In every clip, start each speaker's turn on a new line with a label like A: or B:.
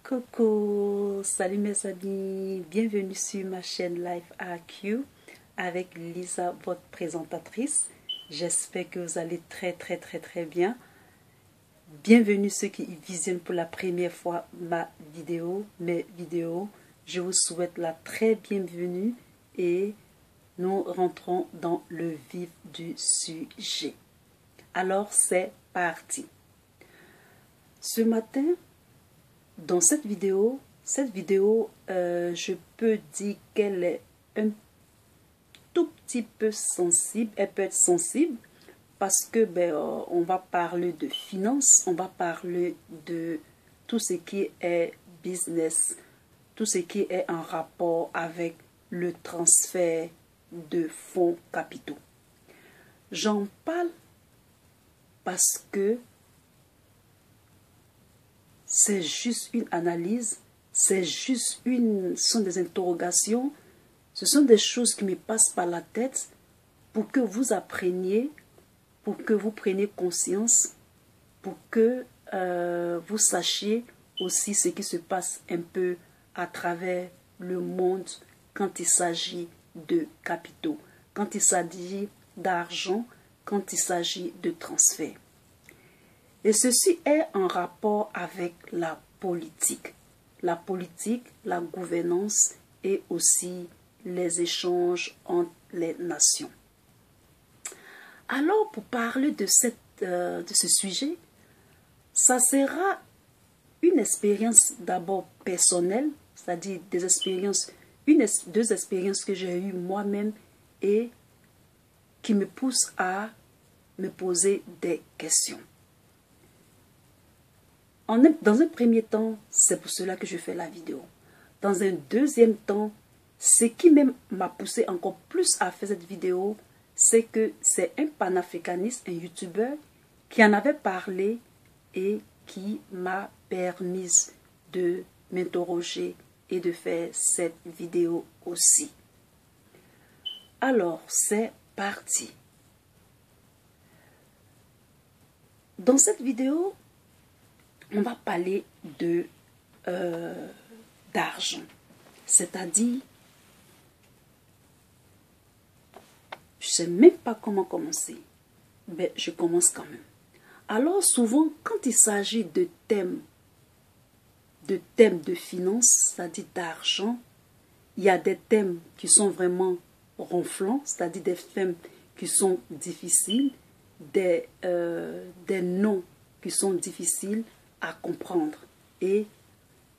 A: Coucou, salut mes amis, bienvenue sur ma chaîne Life AQ avec Lisa, votre présentatrice. J'espère que vous allez très bien. Bienvenue ceux qui visionnent pour la première fois mes vidéos. Je vous souhaite la très bienvenue et nous rentrons dans le vif du sujet. Alors c'est parti. Ce matin, dans cette vidéo, je peux dire qu'elle est un tout petit peu sensible. Elle peut être sensible parce que on va parler de finances, on va parler de tout ce qui est business, tout ce qui est en rapport avec le transfert de fonds capitaux. J'en parle parce que c'est juste une analyse, sont des interrogations, ce sont des choses qui me passent par la tête pour que vous appreniez, pour que vous preniez conscience, pour que vous sachiez aussi ce qui se passe un peu à travers le monde quand il s'agit de capitaux, quand il s'agit d'argent, quand il s'agit de transfert. Et ceci est en rapport avec la politique, la gouvernance et aussi les échanges entre les nations. Alors, pour parler de ce sujet, ça sera une expérience d'abord personnelle, c'est-à-dire deux expériences que j'ai eues moi-même et qui me poussent à me poser des questions. Dans un premier temps, c'est pour cela que je fais la vidéo. Dans un deuxième temps, ce qui même m'a poussé encore plus à faire cette vidéo, c'est que c'est un panafricaniste, un youtubeur, qui en avait parlé et qui m'a permis de m'interroger et de faire cette vidéo aussi. Alors, c'est parti. Dans cette vidéo, on va parler d'argent, c'est-à-dire, je ne sais même pas comment commencer, mais je commence quand même. Alors souvent, quand il s'agit de thèmes de finances, c'est-à-dire d'argent, il y a des thèmes qui sont vraiment ronflants, c'est-à-dire des thèmes qui sont difficiles, des noms qui sont difficiles à comprendre. Et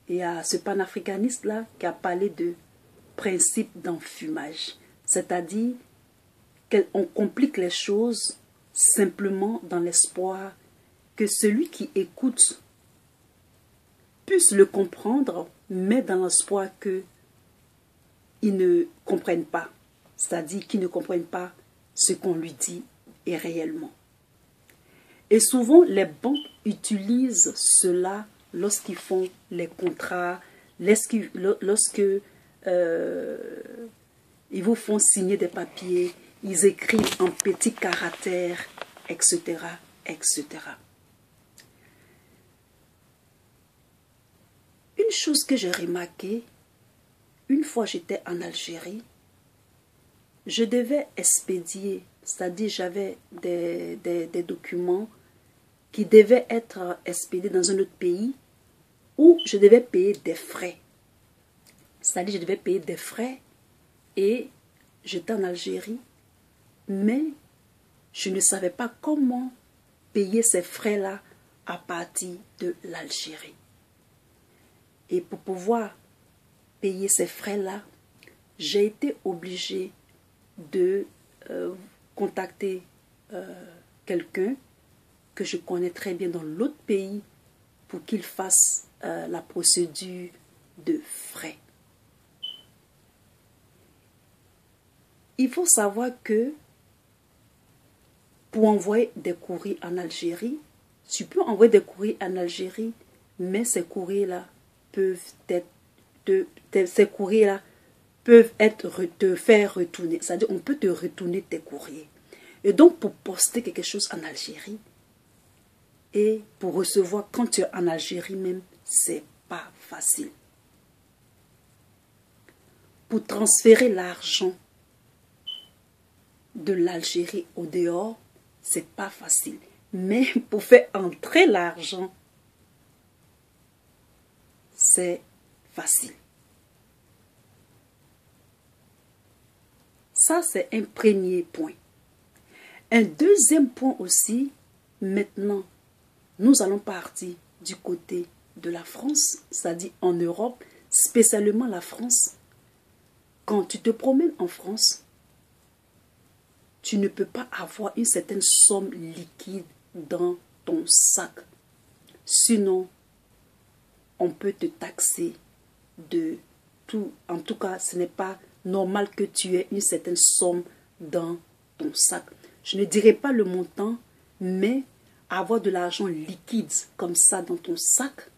A: il y a ce panafricaniste-là qui a parlé de principe d'enfumage. C'est-à-dire qu'on complique les choses simplement dans l'espoir que celui qui écoute puisse le comprendre, mais dans l'espoir qu'il ne comprenne pas. C'est-à-dire qu'il ne comprenne pas ce qu'on lui dit et réellement. Et souvent, les banques utilisent cela lorsqu'ils font les contrats, lorsque ils vous font signer des papiers, ils écrivent en petits caractères, etc., etc. Une chose que j'ai remarqué, une fois j'étais en Algérie, je devais expédier, c'est-à-dire j'avais des documents qui devaient être expédiés dans un autre pays où je devais payer des frais. C'est-à-dire je devais payer des frais et j'étais en Algérie, mais je ne savais pas comment payer ces frais-là à partir de l'Algérie. Et pour pouvoir payer ces frais-là, j'ai été obligée de contacter quelqu'un que je connais très bien dans l'autre pays pour qu'il fasse la procédure de frais. Il faut savoir que pour envoyer des courriers en Algérie, tu peux envoyer des courriers en Algérie, mais ces courriers-là peuvent te faire retourner. C'est-à-dire on peut te retourner tes courriers. Et donc pour poster quelque chose en Algérie et pour recevoir quand tu es en Algérie même, c'est pas facile. Pour transférer l'argent de l'Algérie au dehors, c'est pas facile. Mais pour faire entrer l'argent, c'est facile. Ça, c'est un premier point. Un deuxième point aussi, maintenant, nous allons partir du côté de la France, c'est-à-dire en Europe, spécialement la France. Quand tu te promènes en France, tu ne peux pas avoir une certaine somme liquide dans ton sac. Sinon, on peut te taxer de tout. En tout cas, ce n'est pas normal que tu aies une certaine somme dans ton sac. Je ne dirai pas le montant, mais avoir de l'argent liquide comme ça dans ton sac,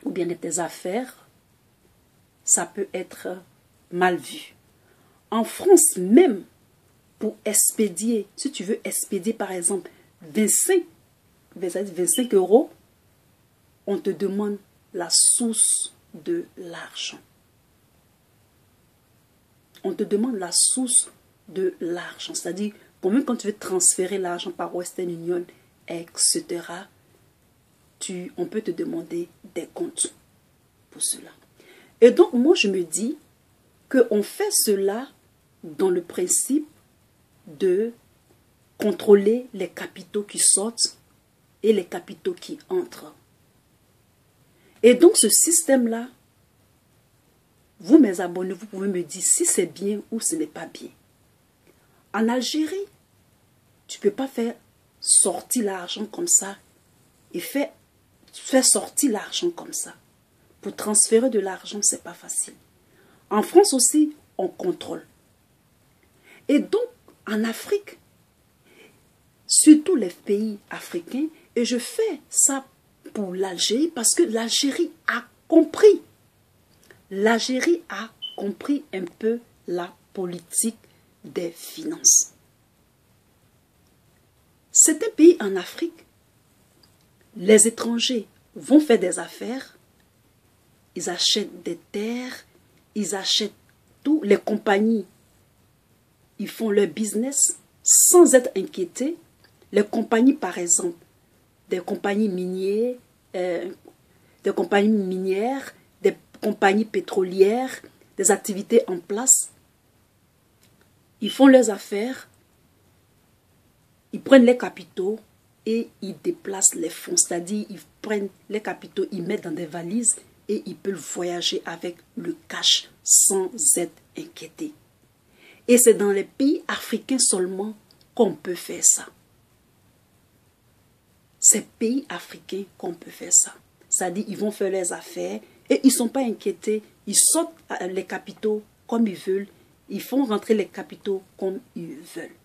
A: ou bien dans tes affaires, ça peut être mal vu. En France même, pour expédier, si tu veux expédier par exemple 25 euros, on te demande la source de l'argent. On te demande la source de l'argent, c'est-à-dire combien quand tu veux transférer l'argent par Western Union, etc., on peut te demander des comptes pour cela. Et donc, moi, je me dis qu'on fait cela dans le principe de contrôler les capitaux qui sortent et les capitaux qui entrent. Et donc, ce système-là, vous, mes abonnés, vous pouvez me dire si c'est bien ou ce n'est pas bien. En Algérie, tu ne peux pas faire sortir l'argent comme ça et faire sortir l'argent comme ça. Pour transférer de l'argent, ce n'est pas facile. En France aussi, on contrôle. Et donc, en Afrique, surtout les pays africains, et je fais ça pour l'Algérie parce que l'Algérie a compris. L'Algérie a compris un peu la politique des finances. C'est un pays en Afrique. Les étrangers vont faire des affaires, ils achètent des terres, ils achètent tout, les compagnies, ils font leur business sans être inquiétés. Les compagnies, par exemple, des compagnies minières, des compagnies pétrolières, des activités en place, ils font leurs affaires, ils prennent les capitaux et ils déplacent les fonds. C'est-à-dire, ils prennent les capitaux, ils mettent dans des valises et ils peuvent voyager avec le cash sans être inquiétés. Et c'est dans les pays africains seulement qu'on peut faire ça. C'est pays africains qu'on peut faire ça. C'est-à-dire, ils vont faire leurs affaires et ils ne sont pas inquiétés. Ils sortent les capitaux comme ils veulent. Ils font rentrer les capitaux comme ils veulent.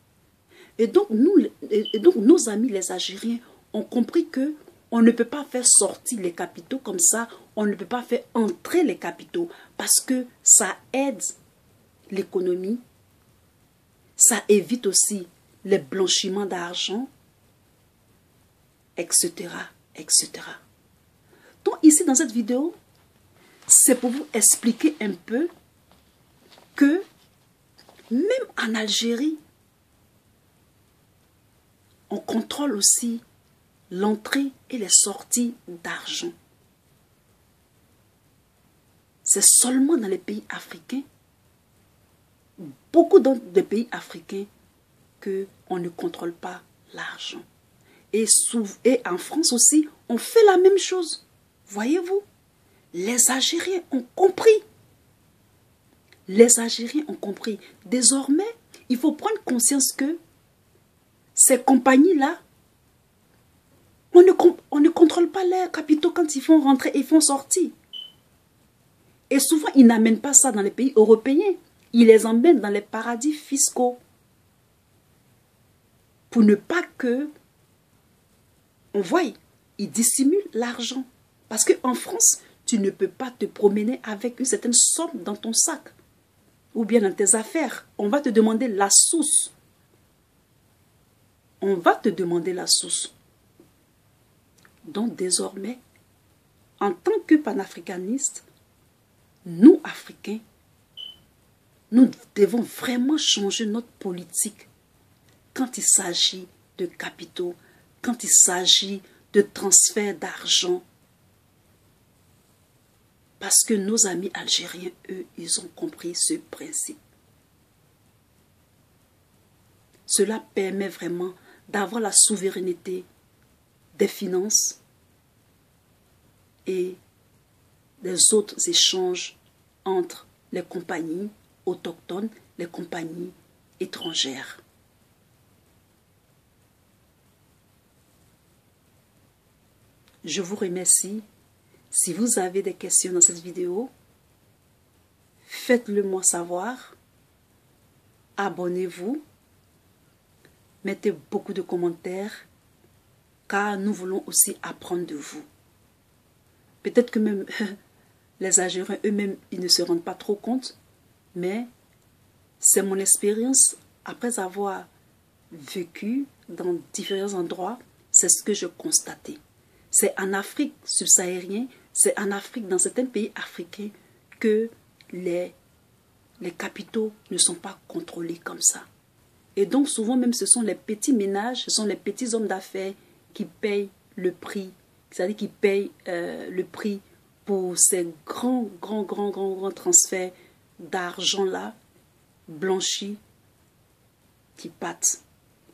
A: Et donc, nos amis les Algériens ont compris que on ne peut pas faire sortir les capitaux comme ça. On ne peut pas faire entrer les capitaux parce que ça aide l'économie. Ça évite aussi les blanchiments d'argent, etc., etc. Donc ici, dans cette vidéo, c'est pour vous expliquer un peu que même en Algérie, on contrôle aussi l'entrée et les sorties d'argent. C'est seulement dans les pays africains, beaucoup de pays africains, qu'on ne contrôle pas l'argent. Et en France aussi, on fait la même chose. Voyez-vous, les Algériens ont compris. Les Algériens ont compris. Désormais, il faut prendre conscience que ces compagnies-là, on ne contrôle pas leurs capitaux quand ils font rentrer et ils font sortir. Et souvent, ils n'amènent pas ça dans les pays européens. Ils les emmènent dans les paradis fiscaux. Pour ne pas que, on voie, ils dissimulent l'argent. Parce qu'en France, tu ne peux pas te promener avec une certaine somme dans ton sac. Ou bien dans tes affaires. On va te demander la source. On va te demander la source. Donc désormais, en tant que panafricanistes, nous, Africains, nous devons vraiment changer notre politique quand il s'agit de capitaux, quand il s'agit de transfert d'argent. Parce que nos amis algériens, eux, ils ont compris ce principe. Cela permet vraiment d'avoir la souveraineté des finances et des autres échanges entre les compagnies autochtones, les compagnies étrangères. Je vous remercie. Si vous avez des questions dans cette vidéo, faites-le moi savoir. Abonnez-vous. Mettez beaucoup de commentaires, car nous voulons aussi apprendre de vous. Peut-être que même les Algériens eux-mêmes, ils ne se rendent pas trop compte, mais c'est mon expérience après avoir vécu dans différents endroits, c'est ce que je constatais. C'est en Afrique subsaharienne, c'est en Afrique, dans certains pays africains, que les capitaux ne sont pas contrôlés comme ça. Et donc souvent même ce sont les petits ménages, ce sont les petits hommes d'affaires qui payent le prix, c'est-à-dire qui payent le prix pour ces grands transferts d'argent-là, blanchis, qui pâtent.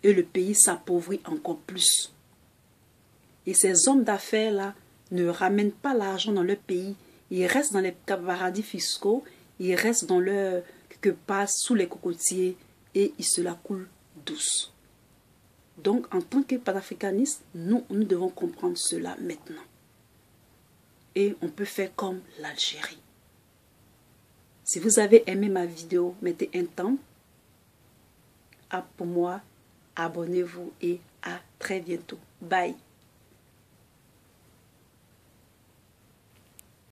A: Et le pays s'appauvrit encore plus. Et ces hommes d'affaires-là ne ramènent pas l'argent dans leur pays. Ils restent dans les paradis fiscaux, ils restent dans leur, quelque part sous les cocotiers, et ils se la coulent douce. Donc, en tant que panafricanistes, nous devons comprendre cela maintenant. Et on peut faire comme l'Algérie. Si vous avez aimé ma vidéo, mettez un temps. Pour moi, abonnez-vous et à très bientôt. Bye.